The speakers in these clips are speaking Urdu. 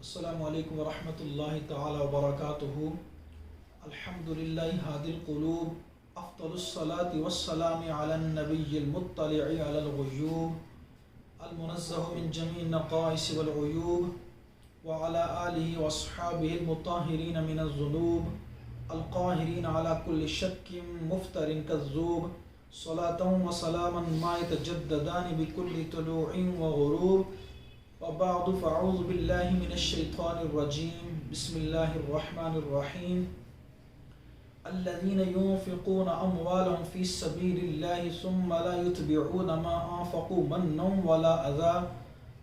السلام علیکم ورحمۃ اللہ تعالی وبرکاتہ۔ الحمدللہ ہادی القلوب، افضل الصلاۃ والسلام علی النبی المطلع علی الغیوب المنزہ من جمیع النقائص والعیوب وعلی آلہ واصحابہ المطہرین من الذنوب القاہرین علی کل شک مفتر کذوب، صلاۃ وسلاما ما یتجددان بکل طلوع وغروب، وبعد فاعوذ باللہ من الشیطان الرجیم، بسم اللہ الرحمن الرحیم۔ الذین ينفقون اموالهم فی سبیل اللہ ثم لا يتبعون ما انفقوا منا ولا اذى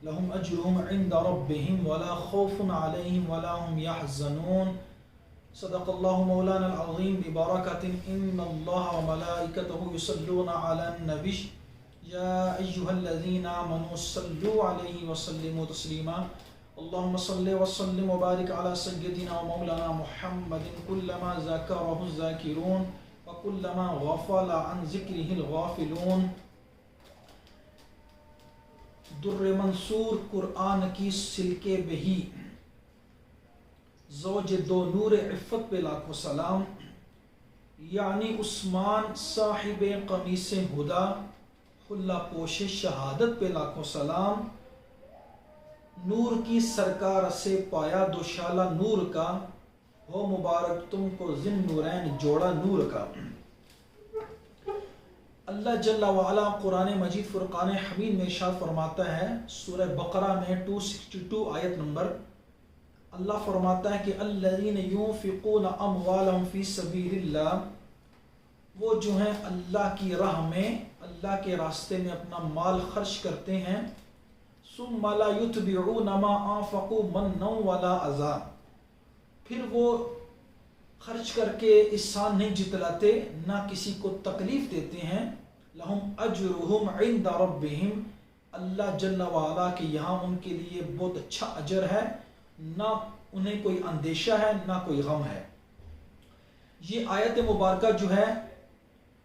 لهم اجرهم عند ربهم ولا خوف علیہم ولا هم يحزنون۔ صدق اللہ مولانا العظیم ببرکۃ ان اللہ وملائکتہ یصلون علی النبی یا ایہا الذین آمنوا صلوا علیہ وسلموا تسلیما۔ اللہم صل وسلم وبارک علی سیدنا ومولانا محمد کلما ذکرہ الذاکرون وکلما غفل عن ذکرہ الغافلون۔ در منصور قرآن کی سلکے بہی، زوج دو نور عفت پہ لاکھوں سلام، یعنی عثمان صاحب قمیص ہدا، خلا پوش شہادت پہ لاکھوں سلام۔ نور کی سرکار سے پایا دوشالہ نور کا، ہو مبارک تم کو ذن نورین جوڑا نور کا۔ اللہ جل وعلا قرآن مجید فرقان حمید میں ارشاد فرماتا ہے سورہ بقرہ میں 262 آیت نمبر، اللہ فرماتا ہے کہ الذین ينفقون اموالهم فی سبیل اللہ، وہ جو ہیں اللہ کی راہ میں، اللہ کے راستے میں اپنا مال خرچ کرتے ہیں، ثم لا یتبعون ما انفقوا منا ولا اذى، پھر وہ خرچ کر کے احسان نہیں جتلاتے، نہ کسی کو تکلیف دیتے ہیں، لہم اجرہم عند ربہم، اللہ جل وعلا کے یہاں ان کے لیے بہت اچھا اجر ہے، نہ انہیں کوئی اندیشہ ہے نہ کوئی غم ہے۔ یہ آیت مبارکہ جو ہے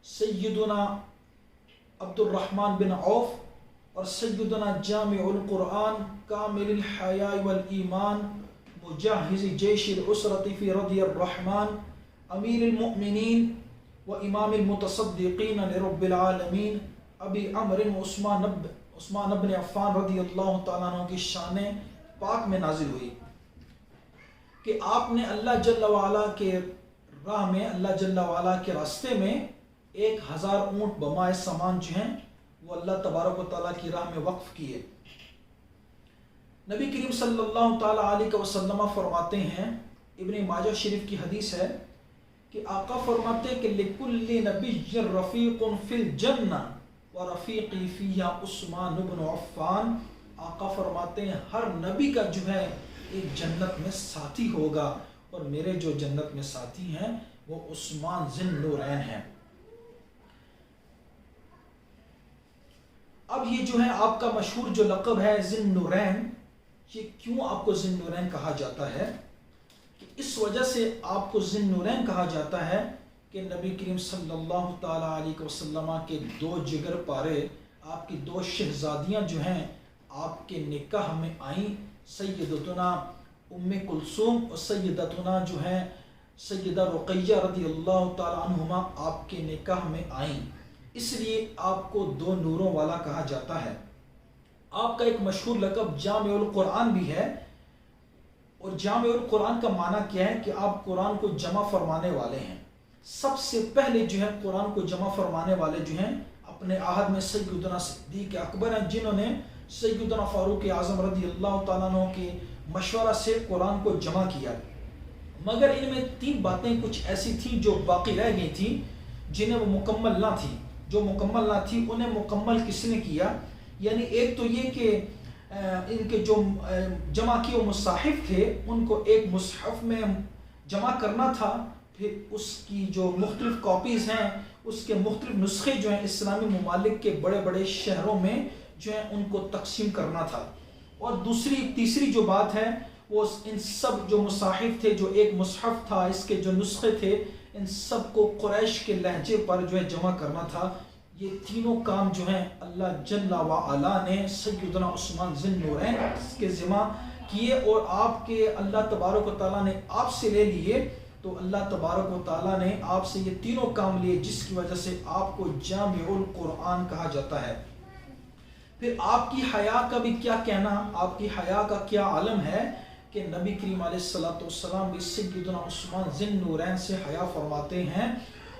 سیدنا عبد الرحمن بن عوف اور سیدنا جامع القرآن کامل الحیاء والایمان مجہز جیش العسرۃ فی رضی الرحمن امیر المؤمنین و امام المتصدقین لرب العالمین ابی عمرو عثمان بن عفان رضی اللہ تعالیٰ عنہ کی شان پاک میں نازل ہوئی کہ آپ نے اللہ جل وعلا کے راہ میں، اللہ جل وعلا کے راستے میں 1000 اونٹ بمائے سامان جو ہیں وہ اللہ تبارک و تعالیٰ کی راہ میں وقف کیے۔ نبی کریم صلی اللہ تعالیٰ علیہ وسلم فرماتے ہیں، ابن ماجہ شریف کی حدیث ہے کہ آقا فرماتے ہیں کہ لِكُلِّ نَبِيٍّ رَفِيقٌ فِي الْجَنَّةِ وَرَفِيقِي فِيهَا عثمان بن عفان۔ آقا فرماتے ہیں ہر نبی کا جو ہے ایک جنت میں ساتھی ہوگا، اور میرے جو جنت میں ساتھی ہیں وہ عثمان ذن نورین ہیں۔ اب یہ جو ہے آپ کا مشہور جو لقب ہے ذن نورین، یہ کیوں آپ کو ذن نورین کہا جاتا ہے؟ کہ اس وجہ سے آپ کو ذن نورین کہا جاتا ہے کہ نبی کریم صلی اللہ تعالیٰ علیہ وسلم کے 2 جگر پارے، آپ کی 2 شہزادیاں جو ہیں آپ کے نکاح میں آئیں، سیدتنا ام کلثوم اور سیدتنا جو ہیں سیدہ رقیہ رضی اللہ تعالیٰ عنہما آپ کے نکاح میں آئیں، اس لیے آپ کو 2 نوروں والا کہا جاتا ہے۔ آپ کا ایک مشہور لقب جامع القرآن بھی ہے، اور جامع القرآن کا معنی کیا ہے کہ آپ قرآن کو جمع فرمانے والے ہیں۔ سب سے پہلے جو ہے قرآن کو جمع فرمانے والے جو ہیں اپنے عہد میں سیدنا صدیق اکبر ہیں، جنہوں نے سیدنا فاروق اعظم رضی اللہ تعالیٰ عنہ کے مشورہ سے قرآن کو جمع کیا، مگر ان میں 3 باتیں کچھ ایسی تھیں جو باقی رہ گئی تھیں، جنہیں وہ مکمل نہ تھی۔ جو مکمل نہ تھی انہیں مکمل کس نے کیا؟ یعنی ایک تو یہ کہ ان کے جو جمع کیے وہ مصاحف تھے، ان کو ایک مصحف میں جمع کرنا تھا، پھر اس کی جو مختلف کاپیز ہیں، اس کے مختلف نسخے جو ہیں اسلامی ممالک کے بڑے بڑے شہروں میں جو ہیں ان کو تقسیم کرنا تھا۔ اور تیسری جو بات ہے وہ ان سب جو مصاحف تھے، جو ایک مصحف تھا، اس کے جو نسخے تھے، ان سب کو قریش کے لہجے پر جو ہے جمع کرنا تھا۔ یہ تینوں کام جو ہیں اللہ جل وعلا نے سیدنا عثمان ذی النورین کے ذمہ کیے اور آپ کے اللہ تبارک و تعالیٰ نے آپ سے لے لیے، تو اللہ تبارک و تعالیٰ نے آپ سے یہ تینوں کام لیے جس کی وجہ سے آپ کو جامع القرآن کہا جاتا ہے۔ پھر آپ کی حیا کا بھی کیا کہنا، آپ کی حیا کا کیا عالم ہے کہ نبی کریم علیہ السلام بھی سیدنا عثمان ذی النورین سے حیا فرماتے ہیں،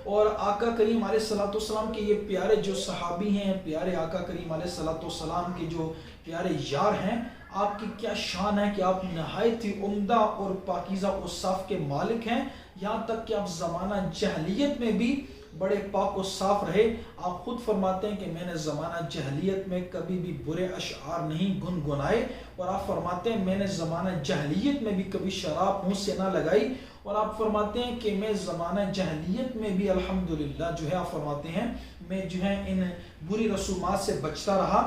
اور آقا کریم علیہ السلام کے یہ پیارے جو صحابی ہیں، پیارے آقا کریم علیہ السلام کے جو پیارے یار ہیں، آپ کی کیا شان ہے کہ آپ نہایت ہی عمدہ اور پاکیزہ اوصاف کے مالک ہیں، یہاں تک کہ آپ زمانہ جہلیت میں بھی بڑے پاک و صاف رہے۔ آپ خود فرماتے ہیں کہ میں نے زمانہ جہلیت میں کبھی بھی برے اشعار نہیں گنگنائے، اور آپ فرماتے ہیں میں نے زمانہ جہلیت میں بھی کبھی شراب منہ سے نہ لگائی، اور آپ فرماتے ہیں کہ میں زمانہ جہلیت میں بھی الحمدللہ جو ہے آپ فرماتے ہیں میں جو ہے ان بری رسومات سے بچتا رہا،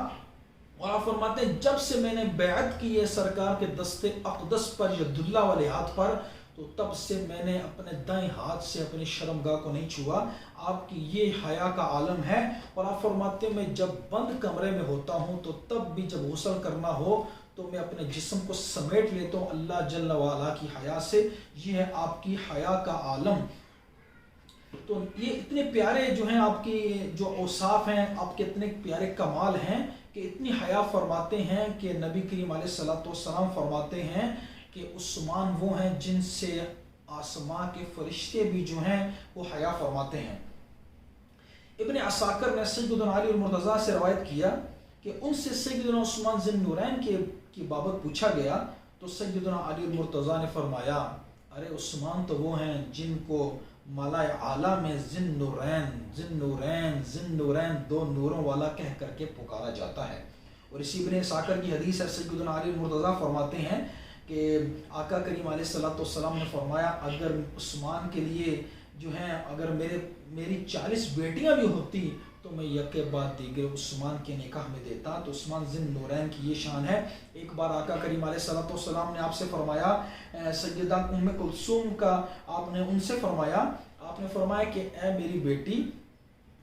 اور آپ فرماتے ہیں جب سے میں نے بیعت کی ہے سرکار کے دست اقدس پر ید اللہ والے ہاتھ پر، تو تب سے میں نے اپنے دائیں ہاتھ سے اپنی شرمگاہ کو نہیں چھوا۔ آپ کی یہ حیا کا عالم ہے، اور آپ فرماتے ہیں میں جب بند کمرے میں ہوتا ہوں تو تب بھی جب غسل کرنا ہو تو میں اپنے جسم کو سمیٹ لیتا ہوں اللہ جل وعلا کی حیا سے۔ یہ ہے آپ کی حیا کا عالم۔ تو یہ اتنے پیارے جو ہیں آپ کی جو اوصاف ہیں، آپ کے اتنے پیارے کمال ہیں کہ اتنی حیا فرماتے ہیں کہ نبی کریم علیہ السلام فرماتے ہیں کہ عثمان وہ ہیں جن سے آسمان کے فرشتے بھی جو ہیں وہ حیا فرماتے ہیں۔ ابن عساکر نے سیدنا علی المرتضیٰ سے روایت کیا کہ ان سے سیدنا عثمان ذی النورین کی بابت پوچھا گیا، تو سیدنا علی المرتضیٰ نے فرمایا ارے عثمان تو وہ ہیں جن کو ملائے اعلیٰ میں ذی النورین ذی النورین ذی النورین دو نوروں والا کہہ کر کے پکارا جاتا ہے۔ اور اسی ابن عساکر کی حدیث ہے، سیدنا علی المرتضیٰ فرماتے ہیں کہ آقا کریم علیہ السلام نے فرمایا اگر عثمان کے لیے جو ہیں اگر میری 40 بیٹیاں بھی ہوتی تو میں یک بعد دیگر عثمان کے نکاح میں دیتا۔ تو عثمان ذی النورین کی یہ شان ہے۔ ایک بار آقا کریم علیہ السلام نے آپ سے فرمایا، سیدہ ام کلثوم کا آپ نے ان سے فرمایا، آپ نے فرمایا کہ اے میری بیٹی،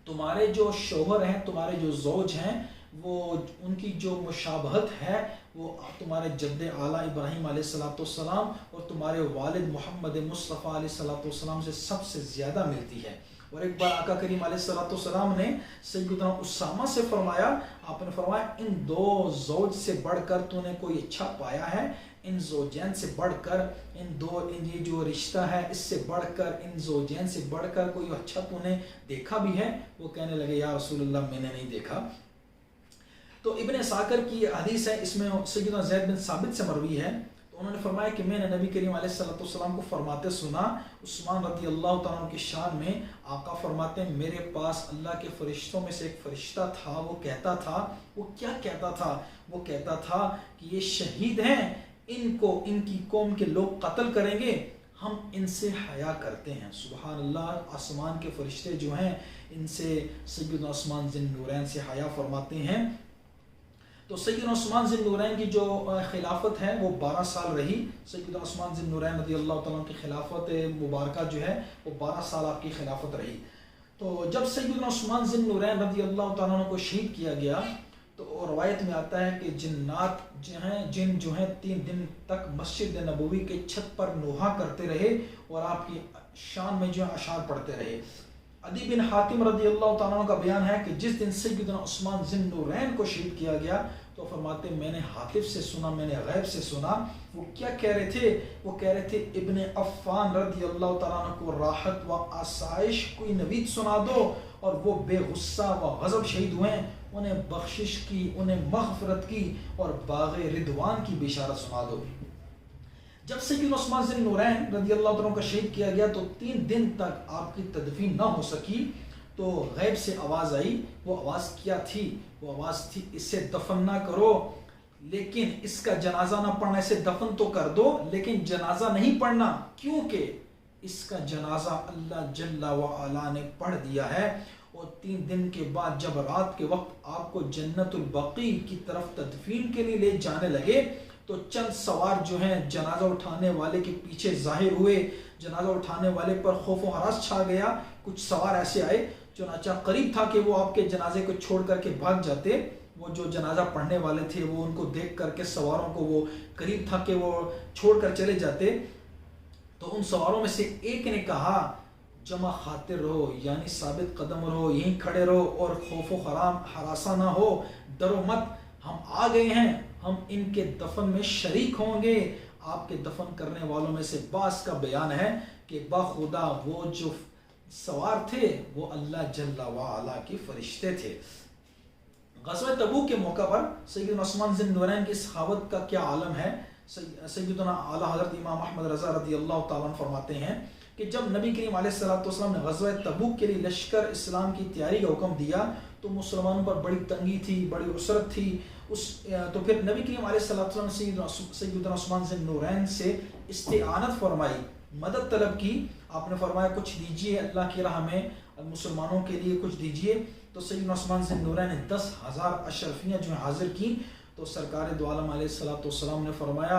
تمہارے جو شوہر ہیں، تمہارے جو زوج ہیں، وہ ان کی جو مشابہت ہے وہ تمہارے جد اعلیٰ ابراہیم علیہ السلام اور تمہارے والد محمد مصطفیٰ علیہ السلام سے سب سے زیادہ ملتی ہے۔ اور ایک بار آقا کریم علیہ السلام نے سیدنا اسامہ سے فرمایا، آپ نے فرمایا ان دو زوج سے بڑھ کر تو نے کوئی اچھا پایا ہے، ان زوجین سے بڑھ کر ان یہ جو رشتہ ہے اس سے بڑھ کر ان زوجین سے بڑھ کر کوئی اچھا تو نے دیکھا بھی ہے؟ وہ کہنے لگے یا رسول اللہ میں نے نہیں دیکھا۔ تو ابن عساکر کی حدیث ہے، اس میں سیدنا زید بن ثابت سے مروی ہے، تو انہوں نے فرمایا کہ میں نے نبی کریم علیہ السلام کو فرماتے سنا، عثمان رضی اللہ تعالیٰ عنہ کی شان میں آقا فرماتے ہیں میرے پاس اللہ کے فرشتوں میں سے ایک فرشتہ تھا، وہ کہتا تھا، وہ کیا کہتا تھا؟ وہ کہتا تھا کہ یہ شہید ہیں، ان کو ان کی قوم کے لوگ قتل کریں گے، ہم ان سے حیا کرتے ہیں۔ سبحان اللہ، آسمان کے فرشتے جو ہیں ان سے سیدنا عثمان ذی النورین سے حیا فرماتے ہیں۔ تو سیدنا عثمان ذی النورین کی جو خلافت ہے وہ 12 سال رہی۔ سیدنا عثمان ذی النورین رضی اللہ تعالیٰ کی خلافت مبارکہ جو ہے وہ 12 سال آپ کی خلافت رہی۔ تو جب سیدنا عثمان ذی النورین رضی اللہ تعالیٰ کو شہید کیا گیا تو روایت میں آتا ہے کہ جنات جن جو ہیں 3 دن تک مسجد نبوی کے چھت پر نوحہ کرتے رہے اور آپ کی شان میں جو اشعار پڑھتے رہے۔ عدی بن حاتم رضی اللہ تعالیٰ کا بیان ہے کہ جس دن سیدنا عثمان ذی النورین کو شہید کیا گیا تو فرماتے میں نے حاطف سے سنا، میں نے غیب سے سنا، وہ کیا کہہ رہے تھے؟ وہ کہہ رہے تھے ابن عفان رضی اللہ تعالیٰ کو راحت و آسائش کوئی نوید سنا دو، اور وہ بے غصہ و غضب شہید ہوئے، انہیں بخشش کی، انہیں مغفرت کی اور باغ رضوان کی بشارت سنا دو۔ جب سیدنا عثمان ذی النورین رضی اللہ عنہ کا شہید کیا گیا تو 3 دن تک آپ کی تدفین نہ ہو سکی، تو غیب سے آواز آئی۔ وہ آواز کیا تھی؟ وہ آواز تھی اسے دفن نہ کرو، لیکن اس کا جنازہ نہ پڑھنا، اسے دفن تو کر دو لیکن جنازہ نہیں پڑھنا، کیونکہ اس کا جنازہ اللہ جل وعلا نے پڑھ دیا ہے۔ اور 3 دن کے بعد جب رات کے وقت آپ کو جنت البقیع کی طرف تدفین کے لیے لے جانے لگے تو چند سوار جو ہیں جنازہ اٹھانے والے کے پیچھے ظاہر ہوئے، جنازہ اٹھانے والے پر خوف و ہراس چھا گیا۔ کچھ سوار ایسے آئے، چنانچہ قریب تھا کہ وہ آپ کے جنازے کو چھوڑ کر کے بھاگ جاتے، وہ جو جنازہ پڑھنے والے تھے وہ ان کو دیکھ کر کے سواروں کو وہ قریب تھا کہ وہ چھوڑ کر چلے جاتے، تو ان سواروں میں سے ایک نے کہا جمع خاطر رہو، یعنی ثابت قدم رہو، یہیں کھڑے رہو اور خوف و ہراساں نہ ہو، ڈرو مت، ہم آ گئے ہیں، ہم ان کے دفن میں شریک ہوں گے۔ آپ کے دفن کرنے والوں میں سے بعض کا بیان ہے کہ بخدا وہ جو سوار تھے وہ اللہ جل وعلا کے فرشتے تھے۔ غزوہ تبوک کے موقع پر سیدنا عثمان ذی النورین کی سخاوت کا کیا عالم ہے۔ سیدنا اعلیٰ حضرت امام احمد رضا رضی اللہ تعالیٰ عنہ فرماتے ہیں کہ جب نبی کریم علیہ السلام نے غزوہ تبوک کے لیے لشکر اسلام کی تیاری کا حکم دیا تو مسلمانوں پر بڑی تنگی تھی، بڑی عسرت تھی۔ تو پھر نبی کریم علیہ السلام نے سیدنا عثمان ذی النورین سے استعانت فرمائی، مدد طلب کی۔ آپ نے فرمایا کچھ دیجئے اللہ کی راہ میں، مسلمانوں کے لیے کچھ دیجئے۔ تو سیدنا عثمان ذی النورین نے 10,000 اشرفیاں جو ہیں حاضر کی۔ تو سرکار دو عالم علیہ السلام نے فرمایا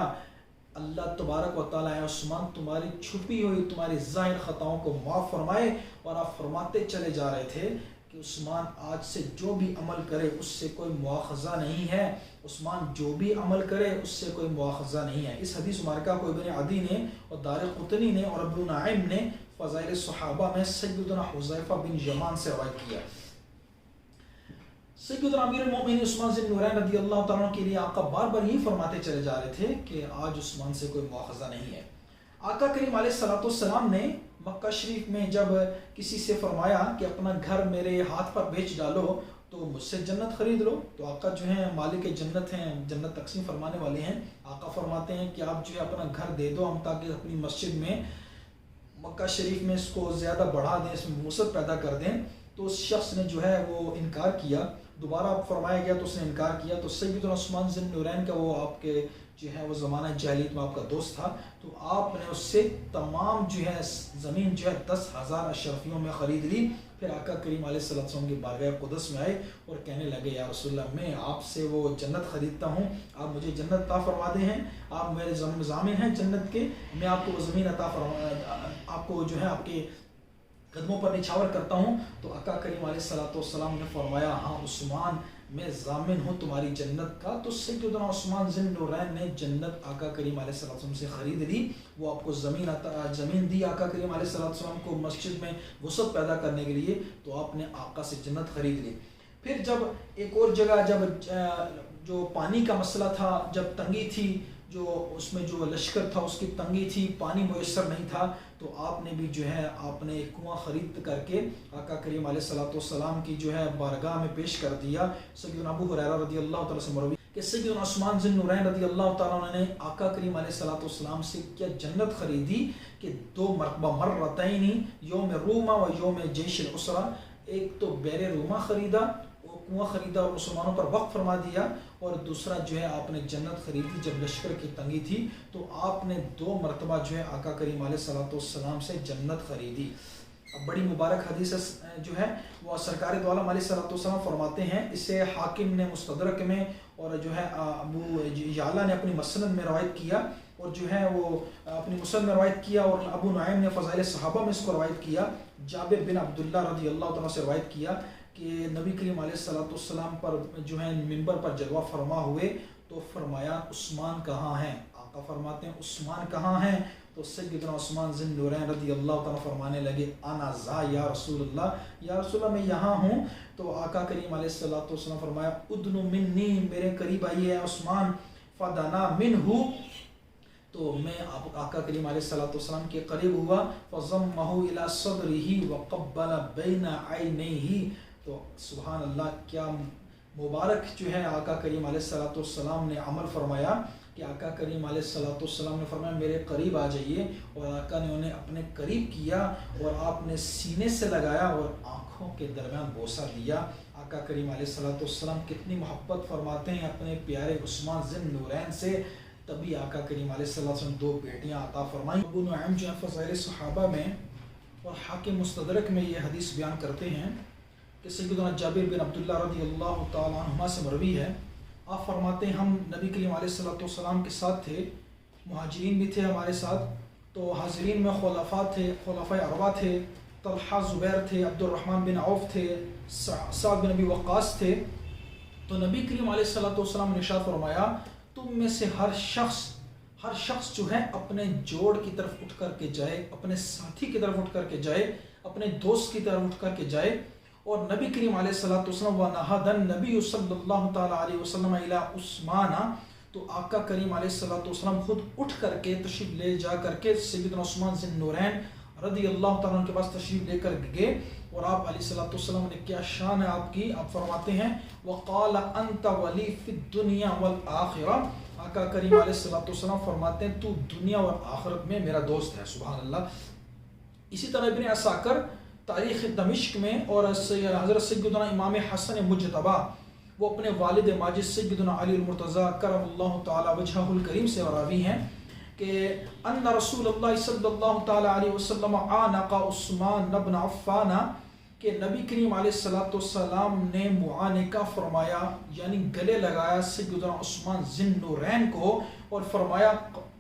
اللہ تبارک و تعالیٰ ہے عثمان تمہاری چھپی ہوئی تمہاری ظاہر خطاؤں کو معاف فرمائے۔ اور آپ فرماتے چلے جا رہے تھے کہ عثمان آج سے جو بھی عمل کرے اس سے کوئی مواخذہ نہیں ہے، عثمان جو بھی عمل کرے اس سے کوئی مواخذہ نہیں ہے۔ اس حدیث مبارکہ کو ابن عدی نے اور دارقطنی نے اور ابو نعیم نے فضائل صحابہ میں سیدنا حذیفہ بن یمان سے روایت کیا۔ سیدنا امیر المؤمنین عثمان ذی النورین رضی اللہ تعالیٰ کے لیے آقا بار بار یہی فرماتے چلے جا رہے تھے کہ آج عثمان سے کوئی مواخذہ نہیں ہے۔ آقا کریم علیہ السلام نے مکہ شریف میں جب کسی سے فرمایا کہ اپنا گھر میرے ہاتھ پر بیچ ڈالو تو مجھ سے جنت خرید لو، تو آقا جو ہیں مالک جنت ہیں، جنت تقسیم فرمانے والے ہیں۔ آقا فرماتے ہیں کہ آپ جو ہے اپنا گھر دے دو ہم تاکہ اپنی مسجد میں مکہ شریف میں اس کو زیادہ بڑھا دیں، اس میں وسعت پیدا کر دیں۔ تو اس شخص نے جو ہے وہ انکار کیا، دوبارہ فرمایا گیا تو اس نے انکار کیا۔ تو سیدنا عثمان ذی النورین کا وہ آپ کے جو ہے وہ زمانہ جاہلیت میں آپ کا دوست تھا، تو آپ نے اس سے تمام جو ہے زمین جو ہے 10,000 اشرفیوں میں خرید لی۔ پھر آقا کریم علیہ السلام کی بارگاہ قدس میں آئے اور کہنے لگے یا رسول اللہ میں آپ سے وہ جنت خریدتا ہوں، آپ مجھے جنت عطا فرما دے ہیں، آپ میرے ضامن ہیں جنت کے، میں آپ کو وہ زمین عطا آپ کو جو ہے آپ کے قدموں پر نچھاور کرتا ہوں۔ تو آقا کریم علیہ السلام نے فرمایا ہاں عثمان میں ضامن ہوں تمہاری جنت کا۔ تو سیدنا عثمان ذی النورین نے جنت آقا کریم علیہ السلام سے خرید لی، وہ آپ کو زمین دی آقا کریم علیہ السلام کو مسجد میں وسعت پیدا کرنے کے لیے، تو آپ نے آقا سے جنت خرید لی۔ پھر جب ایک اور جگہ جب جو پانی کا مسئلہ تھا، جب تنگی تھی، جو اس میں جو لشکر تھا اس کی تنگی تھی، پانی میسر نہیں تھا، تو آپ نے بھی جو ہے آپ نے ایک کنواں خرید کر کے آقا کریم علیہ السلام کی جو ہے بارگاہ میں پیش کر دیا۔ سیدنا ابو ہریرہ رضی اللہ تعالیٰ سے مروی کہ سیدنا عثمان ذی النورین رضی اللہ تعالیٰ عنہ نے آقا کریم علیہ السلام سے کیا جنت خریدی کہ 2 مرتبہ مرتین یوم روما و یوم جیش العسرہ، ایک تو بیر روما خریدا، کنواں خریدا اور مسلمانوں پر وقف فرما دیا، اور دوسرا جو ہے آپ نے جنت خریدی جب لشکر کی تنگی تھی، تو آپ نے 2 مرتبہ جو ہے آقا کریم علیہ السلام سے جنت خریدی۔ اب بڑی مبارک حدیث جو ہے وہ سرکار دو عالم علیہ السلام فرماتے ہیں، اسے حاکم نے مستدرک میں اور جو ہے ابو یعلا نے اپنی مسند میں روایت کیا، اور جو ہے وہ اپنی مسند میں روایت کیا، اور ابو نعیم نے فضائل صحابہ میں اس کو روایت کیا۔ جابر بن عبداللہ رضی اللہ تعالیٰ سے روایت کیا کہ نبی کریم علیہ السلام پر جو ہے منبر پر جلوہ فرما ہوئے تو فرمایا عثمان کہاں ہیں؟ آقا فرماتے ہیں عثمان کہاں ہیں؟ تو سیدنا عثمان ذی النورین رضی اللہ تعالیٰ فرمانے لگے انا ذا یا رسول اللہ، یا رسول اللہ میں یہاں ہوں۔ تو آقا کریم علیہ السلام فرمایا ادنو منی، میرے قریب آئیے عثمان، فدنا منہ، تو میں آقا کریم علیہ السلام کے قریب ہوا، فضمہ الی صدرہ وقبل بین عینیہ، تو سبحان اللہ کیا مبارک جو ہے آقا کریم علیہ السلام نے عمل فرمایا کہ آقا کریم علیہ السلام نے فرمایا میرے قریب آ جائیے، اور آقا نے انہیں اپنے قریب کیا اور آپ نے سینے سے لگایا اور آنکھوں کے درمیان بوسہ دیا۔ آقا کریم علیہ السلام کتنی محبت فرماتے ہیں اپنے پیارے عثمان ذی النورین سے، تبھی آقا کریم علیہ السلام 2 بیٹیاں عطا فرمائیں۔ ابو نعیم جو ہے فضائل صحابہ میں اور حاکم مستدرک میں یہ حدیث بیان کرتے ہیں کہ سیدنا جابر بن عبداللہ رضی اللہ تعالیٰ عنہما سے مروی ہے، آپ فرماتے ہیں ہم نبی کریم علیہ السلام کے ساتھ تھے، مہاجرین بھی تھے ہمارے ساتھ، تو حاضرین میں خلفاء تھے، خلفاء اربعہ تھے، طلحہ زبیر تھے، عبد الرحمن بن عوف تھے، سعد بن ابی وقاص تھے، تو نبی کریم علیہ الصلوۃ والسلام نے ارشاد فرمایا تم میں سے ہر شخص جو ہے اپنے جوڑ کی طرف اٹھ کر کے جائے، اپنے ساتھی کی طرف اٹھ کر کے جائے، اپنے دوست کی طرف اٹھ کر کے جائے. اور نبی کریم علیہ الصلوۃ والسلام ونہض النبی صلی اللہ تعالی علیہ وسلم الی عثمان، تو آقا کریم علیہ الصلوۃ والسلام خود اٹھ کر کے تشریف لے جا کر کے سیدنا عثمان ذی النورین رضی اللہ تعالیٰ عنہ کے پاس تشریف لے کر گئے. اور آپ علیہ الصلوۃ والسلام نے کیا شان ہے آپ کی، آپ فرماتے ہیں وقال انت ولی فی الدنیا والآخرہ، آقا کریم علیہ الصلوۃ والسلام فرماتے ہیں تو دنیا اور آخرت میں میرا دوست ہے. سبحان اللہ. اسی طرح ابن عساکر تاریخ دمشق میں اور حضرت سیدنا امام حسن مجتبی وہ اپنے والد ماجد سیدنا علی المرتضیٰ کرم اللہ تعالی وجہہ الکریم سے راوی ہیں کہ ان رسول اللہ صلی اللہ تعالی علیہ وسلم عانق عثمان بن عفان، کہ نبی کریم علیہ الصلوۃ والسلام نے معانقہ فرمایا یعنی گلے لگایا سیدنا عثمان ذی النورین کو، اور فرمایا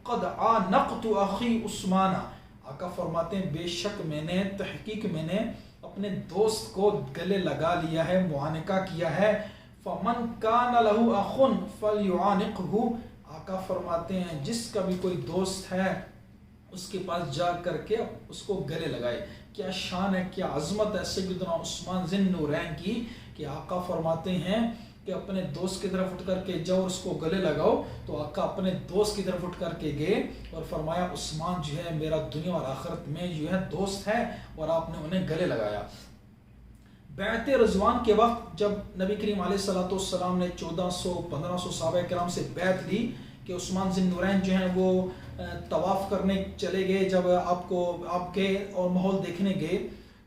قد عانقت اخی عثمان، آقا فرماتے ہیں بے شک میں نے تحقیق میں نے اپنے دوست کو گلے لگا لیا ہے، معانقہ کیا ہے. فمن کان لہ اخ فلیعانقہ، آقا فرماتے ہیں جس کا بھی کوئی دوست ہے اس کے پاس جا کر کے اس کو گلے لگائے. کیا شان ہے، کیا عظمت ہے سیدنا عثمان ذی النورین کی کہ آقا فرماتے ہیں کہ اپنے دوست کی طرف اٹھ کر کے جاؤ اور اس کو گلے لگاؤ. تو آقا اپنے دوست کی طرف اٹھ کر کے گئے اور فرمایا عثمان جو ہے میرا دنیا اور آخرت میں جو ہے دوست ہے، اور آپ نے انہیں گلے لگایا. بیعت رضوان کے وقت جب نبی کریم علیہ الصلوۃ والسلام نے 1400-1500 صحابہ کرام سے بیعت لی کہ عثمان ذی النورین جو ہیں وہ طواف کرنے چلے گئے، جب آپ کے اور ماحول دیکھنے گئے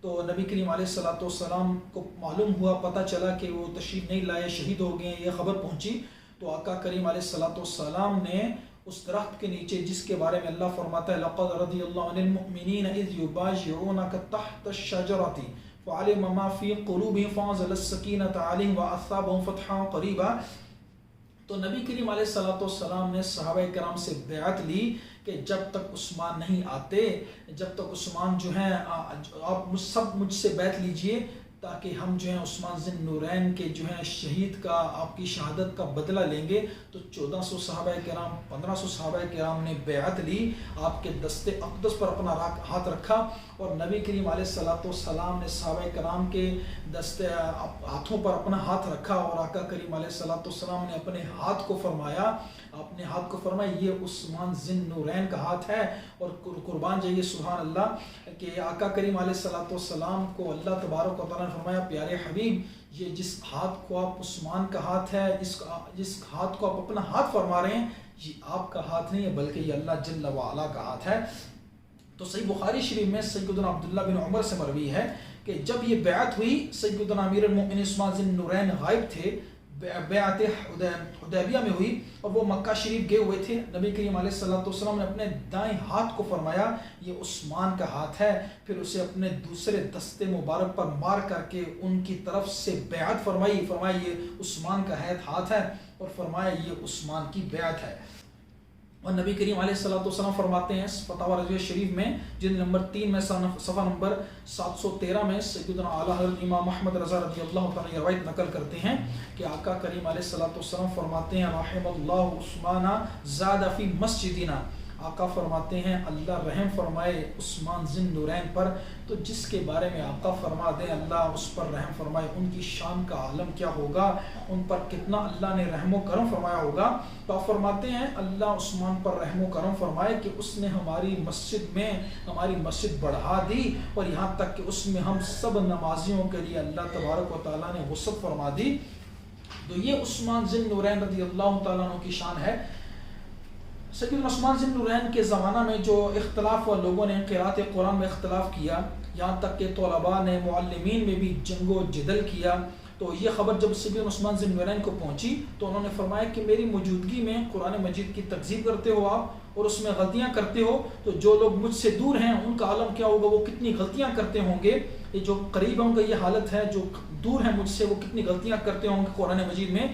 تو نبی کریم علیہ الصلوۃ والسلام کو معلوم ہوا، پتہ چلا کہ وہ تشریف نہیں لائے، شہید ہو گئے، یہ خبر پہنچی. تو آقا کریم علیہ الصلوۃ والسلام نے اس درخت کے نیچے جس کے بارے میں اللہ فرماتا ہے لقد رضی اللہ عن المؤمنین اذ یبایعونک تحت الشجرۃ فعلم ما فی قلوبہم فانزل السکینۃ علیہم واثابہم فتحا قریبا. تو نبی کریم علیہ الصلوۃ والسلام نے صحابہ کرام سے بیعت لی کہ جب تک عثمان نہیں آتے، جب تک عثمان جو ہیں آپ سب مجھ سے بیعت لیجئے تاکہ ہم جو ہیں عثمان ذی النورین کے جو ہیں شہید کا، آپ کی شہادت کا بدلہ لیں گے. تو 1400 صحابہ کرام 1500 صحابہ کرام نے بیعت لی، آپ کے دست اقدس پر اپنا ہاتھ رکھا، اور نبی کریم علیہ الصلوۃ والسلام نے صحابہ کرام کے دست ہاتھوں پر اپنا ہاتھ رکھا، اور آقا کریم علیہ الصلوۃ والسلام نے اپنے ہاتھ کو فرمایا، اپنے ہاتھ کو فرمایا یہ عثمان ذی النورین کا ہاتھ ہے. اور قربان جائیے سبحان اللہ کہ آقا کریم علیہ الصلوۃ والسلام کو اللہ تبارک و تعالیٰ نے فرمایا پیارے حبیب یہ جس ہاتھ کو آپ عثمان کا ہاتھ ہے، جس ہاتھ کو آپ اپنا ہاتھ فرما رہے ہیں، یہ آپ کا ہاتھ نہیں ہے بلکہ یہ اللہ جل وعلا کا ہاتھ ہے. تو صحیح بخاری شریف میں سیدنا عبداللہ بن عمر سے مروی ہے کہ جب یہ بیعت ہوئی سیدنا امیر المؤمنین عثمان ذی النورین غائب تھے، بیعت حدیبیہ میں ہوئی اور وہ مکہ شریف گئے ہوئے تھے. نبی کریم علیہ الصلوۃ والسلام نے اپنے دائیں ہاتھ کو فرمایا یہ عثمان کا ہاتھ ہے، پھر اسے اپنے دوسرے دستے مبارک پر مار کر کے ان کی طرف سے بیعت فرمائی، فرمایا یہ عثمان کا ہاتھ ہے، اور فرمایا یہ عثمان کی بیعت ہے. اور نبی کریم علیہ الصلوۃ والسلام فرماتے ہیں فتاوی رضویہ شریف میں جلد نمبر 3 میں صفحہ نمبر 713 میں سیدنا اعلیٰ حضرت امام احمد رضا رضی اللہ تعالیٰ یہ روایت نقل کرتے ہیں کہ آقا کریم علیہ الصلوۃ والسلام فرماتے ہیں رحم اللہ عثمان زاد فی مسجدنا، آقا فرماتے ہیں اللہ رحم فرمائے عثمان ذی النورین پر. تو جس کے بارے میں آقا فرما دیں اللہ اس پر رحم فرمائے، ان کی شان کا عالم کیا ہوگا، ان پر کتنا اللہ نے رحم و کرم فرمایا ہوگا. تو آپ فرماتے ہیں اللہ عثمان پر رحم و کرم فرمائے کہ اس نے ہماری مسجد بڑھا دی، اور یہاں تک کہ اس میں ہم سب نمازیوں کے لیے اللہ تبارک و تعالیٰ نے وسعت فرما دی. تو یہ عثمان ذی النورین رضی اللہ تعالیٰ عنہ کی شان ہے. سیدنا عثمان ذی النورین کے زمانہ میں جو اختلاف ہوا، لوگوں نے قراءت قرآن میں اختلاف کیا، یہاں تک کہ طلباء نے معلمین میں بھی جنگ و جدل کیا. تو یہ خبر جب سیدنا عثمان ذی النورین کو پہنچی تو انہوں نے فرمایا کہ میری موجودگی میں قرآن مجید کی تکذیب کرتے ہو آپ اور اس میں غلطیاں کرتے ہو، تو جو لوگ مجھ سے دور ہیں ان کا عالم کیا ہوگا، وہ کتنی غلطیاں کرتے ہوں گے. یہ جو قریب ہوں گے یہ حالت ہے، جو دور ہیں مجھ سے وہ کتنی غلطیاں کرتے ہوں گے قرآن مجید میں،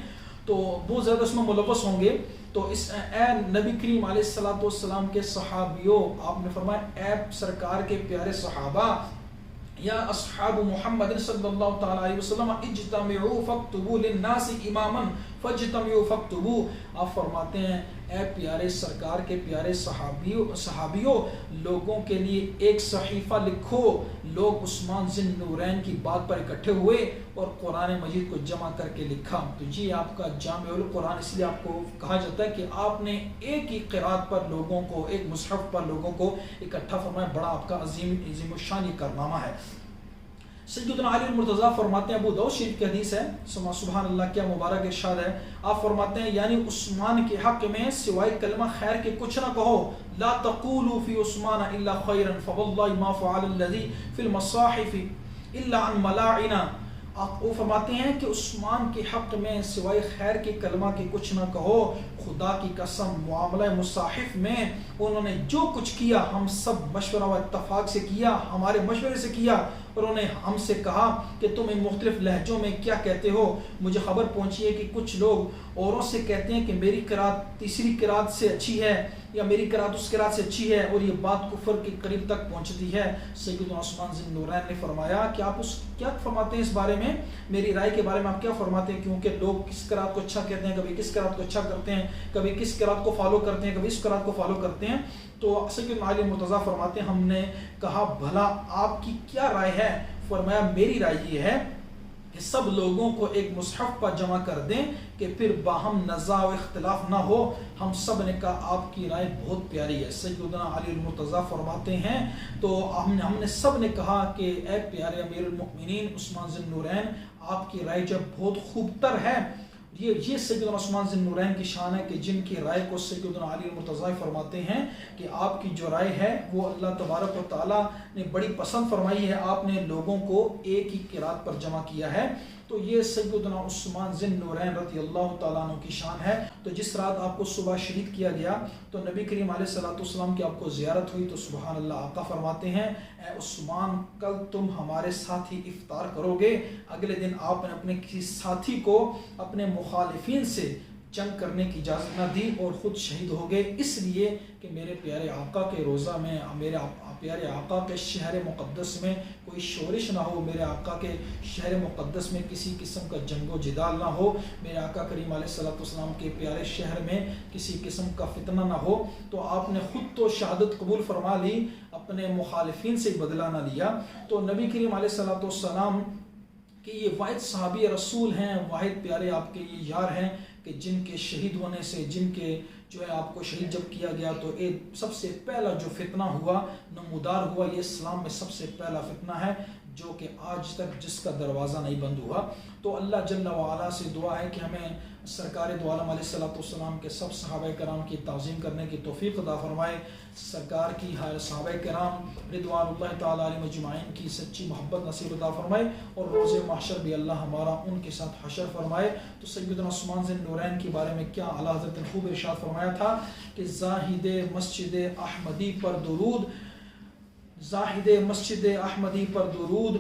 تو بہت زیادہ اس میں ملوث ہوں گے. تو اس اے نبی کریم علیہ الصلوۃ والسلام کے صحابیوں، آپ نے فرمایا اے سرکار کے پیارے صحابہ، یا اصحاب محمد صلی اللہ تعالی علیہ وسلم اجتمعوا فاکتبوا للناس اماما فاجتمعوا فاکتبوا. آپ فرماتے ہیں اے پیارے سرکار کے پیارے صحابیوں لوگوں کے لیے ایک صحیفہ لکھو. لوگ عثمان ذی النورین کی بات پر اکٹھے ہوئے اور قرآن مجید کو جمع کر کے لکھا. تو یہ آپ کا جامع القرآن اس لیے آپ کو کہا جاتا ہے کہ آپ نے ایک ہی قرات پر لوگوں کو، ایک مصحف پر لوگوں کو اکٹھا فرمایا. بڑا آپ کا عظیم الشان یہ کارنامہ ہے. سیدنا علی المرتضیٰ فرماتے ہیں، ابو داؤد شریف کی حدیث ہے، سبحان اللہ کیا مبارک ارشاد ہے. آپ فرماتے ہیں یعنی عثمان کے حق میں سوائے کلمہ خیر کے کچھ نہ کہو. لا تقولوا فی عثمان الا خیرا فواللہ ما فعل الذی فی المصاحف الا عن ملاعنا. آپ وہ فرماتے ہیں کہ عثمان کے حق میں سوائے خیر کے کلمہ کے کچھ نہ کہو. خدا کی قسم معاملہ مصاحف میں انہوں نے جو کچھ کیا ہم سب مشورہ و اتفاق سے کیا، ہمارے مشورے سے کیا. اور انہوں نے ہم سے کہا کہ تم ان مختلف لہجوں میں کیا کہتے ہو. مجھے خبر پہنچی ہے کہ کچھ لوگ اوروں سے کہتے ہیں کہ میری قرات تیسری قرات سے اچھی ہے یا میری قرات اس قرات سے اچھی ہے، اور یہ بات کفر کے قریب تک پہنچتی ہے. سیدنا عثمان ذی النورین نے فرمایا کہ آپ کیا فرماتے ہیں اس بارے میں، میری رائے کے بارے میں آپ کیا فرماتے ہیں؟ کیونکہ لوگ کس قرات کو اچھا کہتے ہیں، کبھی کس قرات کو اچھا کرتے ہیں، کبھی کس قرات کو فالو کرتے ہیں، کبھی اس قرات کو فالو کرتے ہیں. تو سیدنا علی مرتضیٰ فرماتے ہیں ہم نے کہا بھلا آپ کی کیا رائے ہے؟ فرمایا میری رائے یہ ہے کہ سب لوگوں کو ایک مصحف پر جمع کر دیں کہ پھر باہم نزاع و اختلاف نہ ہو. ہم سب نے کہا آپ کی رائے بہت پیاری ہے. سیدنا علی المرتضیٰ فرماتے ہیں تو ہم نے سب نے کہا کہ اے پیارے امیر المؤمنین عثمان ذی النورین، آپ کی رائے جب بہت خوب تر ہے. یہ سیدنا عثمان ذی النورین کی شان ہے کہ جن کی رائے کو سیدنا علی المرتضیٰ فرماتے ہیں کہ آپ کی جو رائے ہے وہ اللہ تبارک و تعالیٰ نے بڑی پسند فرمائی ہے. آپ نے لوگوں کو ایک ہی قرات پر جمع کیا ہے. تو یہ سیدنا عثمان ذی النورین رضی اللہ تعالیٰ عنہ کی شان ہے. تو جس رات آپ کو صبح شہید کیا گیا تو نبی کریم علیہ الصلوۃ والسلام کی آپ کو زیارت ہوئی تو سبحان اللہ آقا فرماتے ہیں اے عثمان کل تم ہمارے ساتھ ہی افطار کرو گے. اگلے دن آپ نے اپنے کسی ساتھی کو اپنے مخالفین سے جنگ کرنے کی اجازت نہ دی اور خود شہید ہو گئے، اس لیے کہ میرے پیارے آقا کے روضہ میں، میرے پیارے آقا کے شہر مقدس میں کوئی شورش نہ ہو، میرے آقا کے شہر مقدس میں کسی قسم کا جنگ و جدال نہ ہو، میرے آقا کریم علیہ الصلوۃ والسلام کے پیارے شہر میں کسی قسم کا فتنہ نہ ہو. تو آپ نے خود تو شہادت قبول فرما لی، اپنے مخالفین سے بدلہ نہ لیا. تو نبی کریم علیہ الصلوۃ والسلام کہ یہ واحد صحابی رسول ہیں، واحد پیارے آپ کے یہ یار ہیں کہ جن کے شہید ہونے سے، جن کے جو ہے آپ کو شہید جب کیا گیا تو ایک سب سے پہلا جو فتنہ ہوا، نمودار ہوا، یہ اسلام میں سب سے پہلا فتنہ ہے جو کہ آج تک جس کا دروازہ نہیں بند ہوا. تو اللہ جل وعلا سے دعا ہے کہ ہمیں سرکار دو عالم علیہ الصلوۃ والسلام کے سب صحابہ کرام کی تعظیم کرنے کی توفیق عطا فرمائے. سرکار کی ہر صحابہ کرام رضوان اللہ تعالیٰ علیہ مجمعین کی سچی محبت نصیب عطا فرمائے اور روز محشر بھی اللہ ہمارا ان کے ساتھ حشر فرمائے. تو سیدنا عثمان ذی النورین کے بارے میں کیا اعلیٰ حضرت نے خوب ارشاد فرمایا تھا کہ زاہد مسجد احمدی پر درود، زاہد مسجد احمدی پر درود،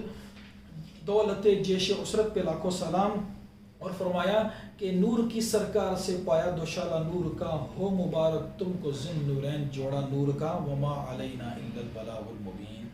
دولت جیش اسرت پہ لاکھوں سلام. اور فرمایا کہ نور کی سرکار سے پایا دوشالہ نور کا، ہو مبارک تم کو ذی النورین جوڑا نور کا، وما علینا الا البلاغ المبین.